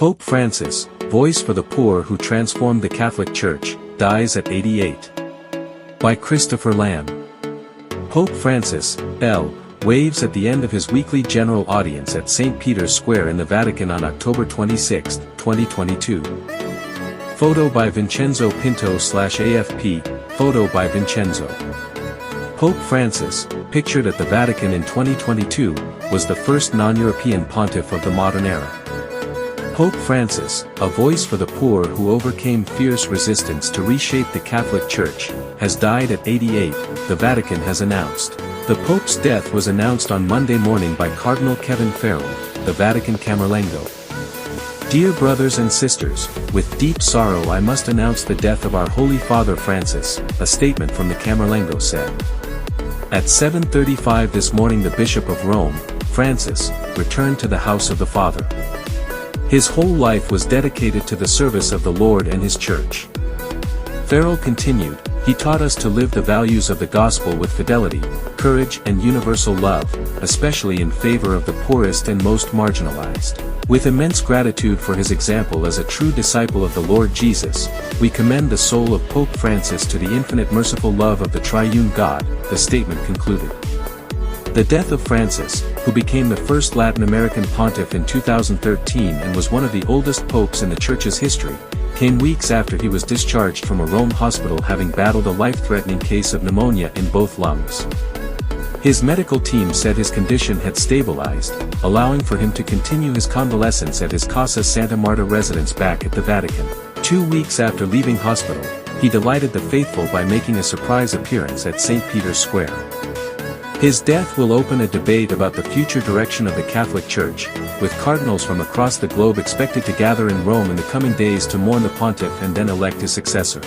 Pope Francis, voice for the poor who transformed the Catholic Church, dies at 88. By Christopher Lamb. Pope Francis, L., waves at the end of his weekly general audience at St. Peter's Square in the Vatican on October 26, 2022. Photo by Vincenzo Pinto/AFP, photo by Vincenzo. Pope Francis, pictured at the Vatican in 2022, was the first non-European pontiff of the modern era. Pope Francis, a voice for the poor who overcame fierce resistance to reshape the Catholic Church, has died at 88, the Vatican has announced. The Pope's death was announced on Monday morning by Cardinal Kevin Farrell, the Vatican Camerlengo. Dear brothers and sisters, with deep sorrow I must announce the death of our Holy Father Francis, a statement from the Camerlengo said. At 7:35 this morning the Bishop of Rome, Francis, returned to the house of the Father. His whole life was dedicated to the service of the Lord and His Church. Farrell continued, he taught us to live the values of the gospel with fidelity, courage and universal love, especially in favor of the poorest and most marginalized. With immense gratitude for his example as a true disciple of the Lord Jesus, we commend the soul of Pope Francis to the infinite merciful love of the triune God, the statement concluded. The death of Francis, who became the first Latin American pontiff in 2013 and was one of the oldest popes in the Church's history, came weeks after he was discharged from a Rome hospital having battled a life-threatening case of pneumonia in both lungs. His medical team said his condition had stabilized, allowing for him to continue his convalescence at his Casa Santa Marta residence back at the Vatican. 2 weeks after leaving hospital, he delighted the faithful by making a surprise appearance at St. Peter's Square. His death will open a debate about the future direction of the Catholic Church, with cardinals from across the globe expected to gather in Rome in the coming days to mourn the pontiff and then elect his successor.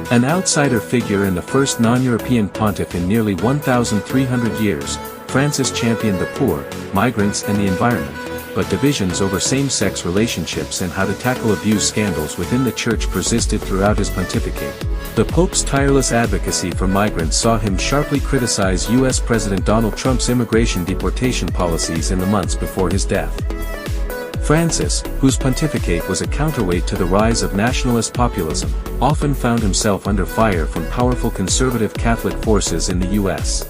An outsider figure and the first non-European pontiff in nearly 1,300 years, Francis championed the poor, migrants and the environment, but divisions over same-sex relationships and how to tackle abuse scandals within the Church persisted throughout his pontificate. The Pope's tireless advocacy for migrants saw him sharply criticize U.S. President Donald Trump's immigration deportation policies in the months before his death. Francis, whose pontificate was a counterweight to the rise of nationalist populism, often found himself under fire from powerful conservative Catholic forces in the U.S.